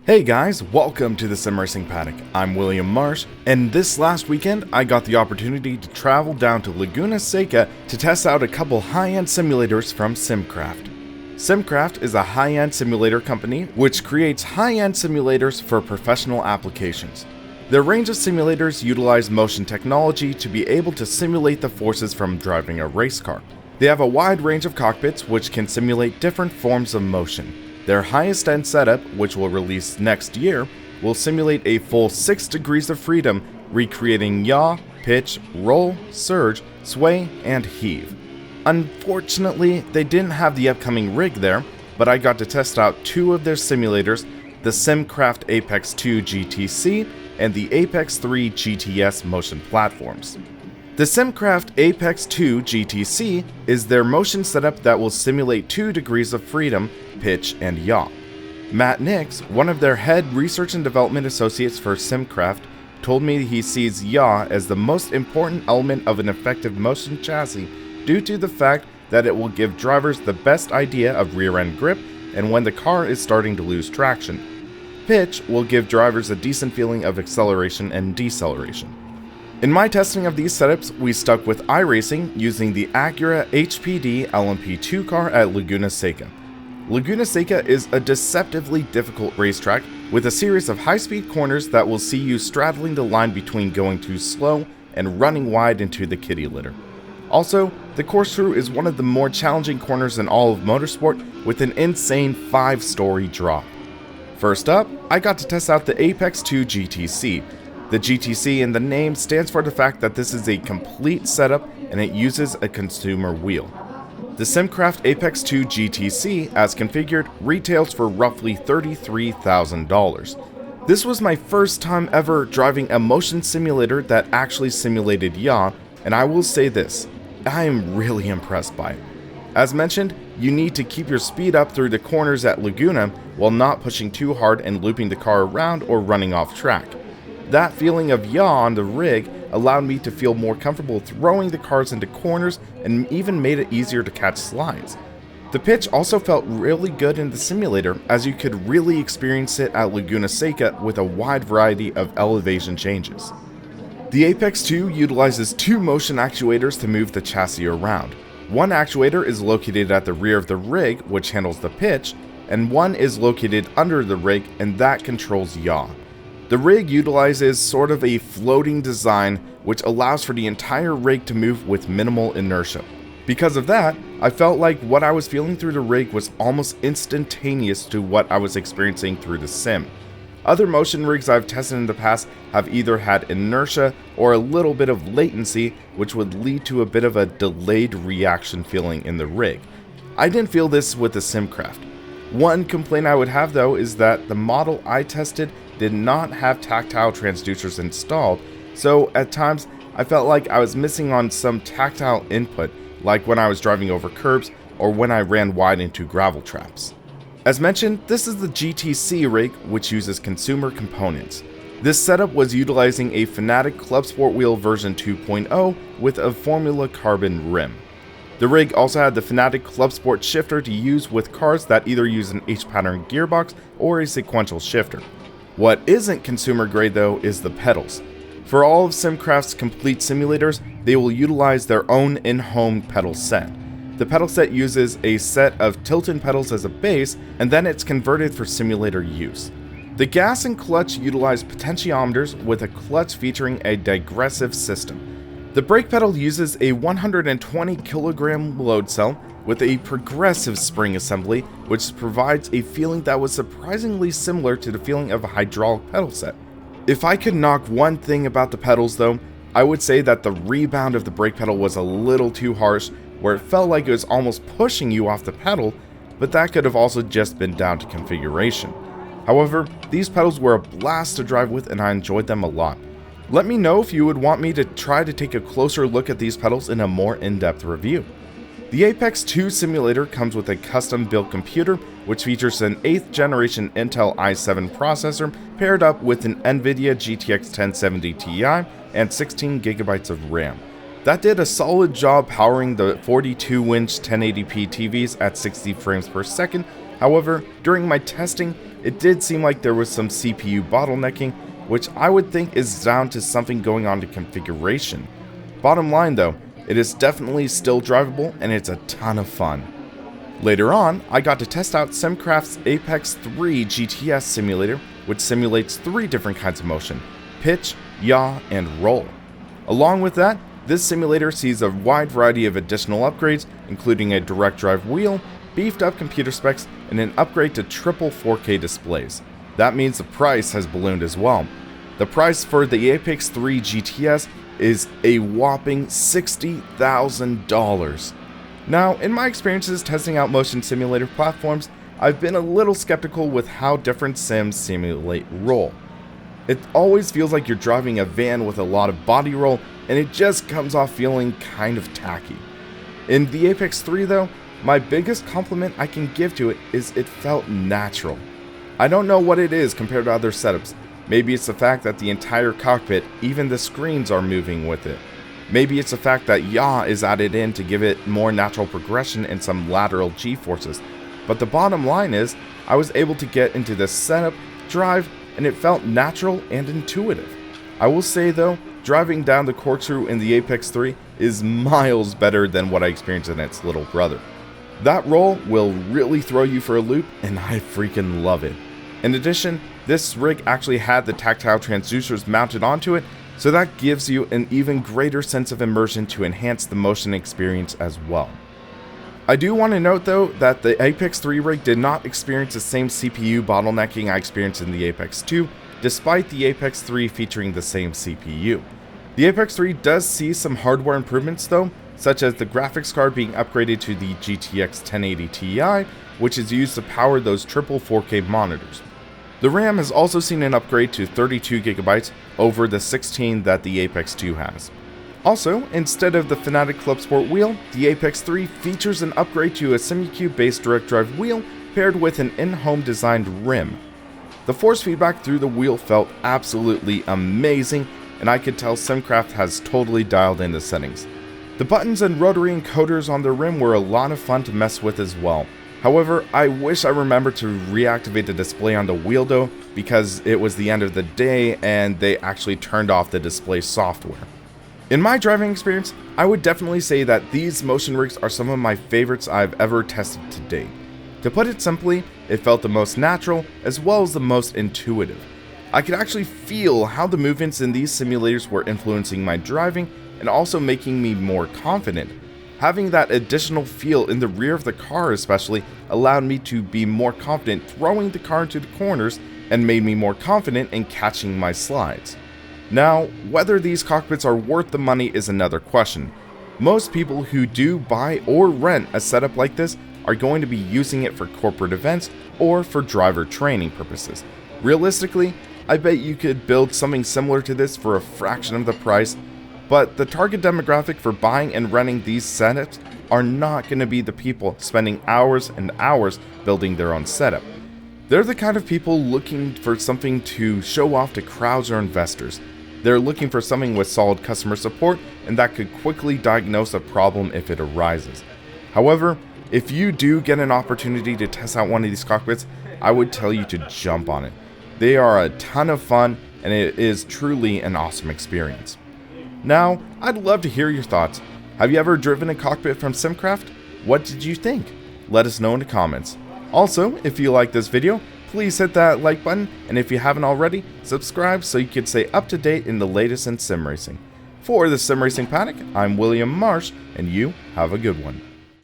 Hey guys, welcome to the SimRacingPaddock. I'm William Marsh, and this last weekend I got the opportunity to travel down to Laguna Seca to test out a couple high-end simulators from SimCraft. SimCraft is a high-end simulator company which creates high-end simulators for professional applications. Their range of simulators utilize motion technology to be able to simulate the forces from driving a race car. They have a wide range of cockpits which can simulate different forms of motion. Their highest end setup, which will release next year, will simulate a full 6 degrees of freedom, recreating yaw, pitch, roll, surge, sway, and heave. Unfortunately, they didn't have the upcoming rig there, but I got to test out two of their simulators, the SimCraft Apex 2 GTC and the Apex 3 GTS motion platforms. The SimCraft Apex 2 GTC is their motion setup that will simulate 2 degrees of freedom, pitch, and yaw. Matt Nix, one of their head research and development associates for SimCraft, told me he sees yaw as the most important element of an effective motion chassis due to the fact that it will give drivers the best idea of rear-end grip and when the car is starting to lose traction. Pitch will give drivers a decent feeling of acceleration and deceleration. In my testing of these setups, we stuck with iRacing using the Acura HPD LMP2 car at Laguna Seca. Laguna Seca is a deceptively difficult racetrack with a series of high-speed corners that will see you straddling the line between going too slow and running wide into the kitty litter. Also, the corkscrew is one of the more challenging corners in all of motorsport with an insane 5-story drop. First up, I got to test out the Apex 2 GTC. The GTC in the name stands for the fact that this is a complete setup and it uses a consumer wheel. The SimCraft Apex 2 GTC, as configured, retails for roughly $33,000. This was my first time ever driving a motion simulator that actually simulated yaw, and I will say this, I am really impressed by it. As mentioned, you need to keep your speed up through the corners at Laguna while not pushing too hard and looping the car around or running off track. That feeling of yaw on the rig allowed me to feel more comfortable throwing the cars into corners and even made it easier to catch slides. The pitch also felt really good in the simulator as you could really experience it at Laguna Seca with a wide variety of elevation changes. The Apex 2 utilizes 2 motion actuators to move the chassis around. One actuator is located at the rear of the rig, which handles the pitch, and one is located under the rig and that controls yaw. The rig utilizes sort of a floating design which allows for the entire rig to move with minimal inertia. Because of that, I felt like what I was feeling through the rig was almost instantaneous to what I was experiencing through the sim. Other motion rigs I've tested in the past have either had inertia or a little bit of latency, which would lead to a bit of a delayed reaction feeling in the rig. I didn't feel this with the SimCraft. One complaint I would have though is that the model I tested did not have tactile transducers installed, so at times I felt like I was missing on some tactile input, like when I was driving over curbs or when I ran wide into gravel traps. As mentioned, this is the GTC rig, which uses consumer components. This setup was utilizing a Fanatec Club Sport Wheel version 2.0 with a Formula Carbon rim. The rig also had the Fanatec Club Sport shifter to use with cars that either use an H-pattern gearbox or a sequential shifter. What isn't consumer grade though is the pedals. For all of SimCraft's complete simulators, they will utilize their own in-home pedal set. The pedal set uses a set of tilt-in pedals as a base, and then it's converted for simulator use. The gas and clutch utilize potentiometers with a clutch featuring a digressive system. The brake pedal uses a 120 kilogram load cell with a progressive spring assembly, which provides a feeling that was surprisingly similar to the feeling of a hydraulic pedal set. If I could knock one thing about the pedals though, I would say that the rebound of the brake pedal was a little too harsh, where it felt like it was almost pushing you off the pedal, but that could have also just been down to configuration. However, these pedals were a blast to drive with and I enjoyed them a lot. Let me know if you would want me to try to take a closer look at these pedals in a more in-depth review. The Apex 2 simulator comes with a custom-built computer which features an 8th generation Intel i7 processor paired up with an NVIDIA GTX 1070 Ti and 16GB of RAM. That did a solid job powering the 42-inch 1080p TVs at 60 frames per second. However, during my testing, it did seem like there was some CPU bottlenecking, which I would think is down to something going on to configuration. Bottom line though, it is definitely still drivable and it's a ton of fun. Later on, I got to test out SimCraft's Apex 3 GTS simulator, which simulates 3 different kinds of motion: pitch, yaw, and roll. Along with that, this simulator sees a wide variety of additional upgrades, including a direct drive wheel, beefed up computer specs, and an upgrade to triple 4K displays. That means the price has ballooned as well. The price for the Apex 3 GTS is a whopping $60,000. Now, in my experiences testing out motion simulator platforms, I've been a little skeptical with how different sims simulate roll. It always feels like you're driving a van with a lot of body roll, and it just comes off feeling kind of tacky. In the Apex 3 though, my biggest compliment I can give to it is it felt natural. I don't know what it is compared to other setups. Maybe it's the fact that the entire cockpit, even the screens, are moving with it. Maybe it's the fact that yaw is added in to give it more natural progression and some lateral G-forces. But the bottom line is, I was able to get into this setup, drive, and it felt natural and intuitive. I will say though, driving down the corkscrew in the Apex 3 is miles better than what I experienced in its little brother. That roll will really throw you for a loop, and I freaking love it. In addition, this rig actually had the tactile transducers mounted onto it, so that gives you an even greater sense of immersion to enhance the motion experience as well. I do want to note though that the Apex 3 rig did not experience the same CPU bottlenecking I experienced in the Apex 2, despite the Apex 3 featuring the same CPU. The Apex 3 does see some hardware improvements though, such as the graphics card being upgraded to the GTX 1080 Ti, which is used to power those triple 4K monitors. The RAM has also seen an upgrade to 32GB over the 16 that the Apex 2 has. Also, instead of the Fanatec Club Sport wheel, the Apex 3 features an upgrade to a SimuCube based direct drive wheel paired with an in-home designed rim. The force feedback through the wheel felt absolutely amazing, and I could tell SimCraft has totally dialed in the settings. The buttons and rotary encoders on the rim were a lot of fun to mess with as well. However, I wish I remembered to reactivate the display on the wheel though, because it was the end of the day and they actually turned off the display software. In my driving experience, I would definitely say that these motion rigs are some of my favorites I've ever tested to date. To put it simply, it felt the most natural as well as the most intuitive. I could actually feel how the movements in these simulators were influencing my driving and also making me more confident. Having that additional feel in the rear of the car especially allowed me to be more confident throwing the car into the corners and made me more confident in catching my slides. Now, whether these cockpits are worth the money is another question. Most people who do buy or rent a setup like this are going to be using it for corporate events or for driver training purposes. Realistically, I bet you could build something similar to this for a fraction of the price, but the target demographic for buying and renting these setups are not going to be the people spending hours and hours building their own setup. They're the kind of people looking for something to show off to crowds or investors. They're looking for something with solid customer support and that could quickly diagnose a problem if it arises. However, if you do get an opportunity to test out one of these cockpits, I would tell you to jump on it. They are a ton of fun and it is truly an awesome experience. Now, I'd love to hear your thoughts. Have you ever driven a cockpit from SimCraft? What did you think? Let us know in the comments. Also, if you like this video, please hit that like button, and if you haven't already, subscribe so you can stay up to date in the latest in sim racing. For the Sim Racing Paddock, I'm William Marsh, and you have a good one.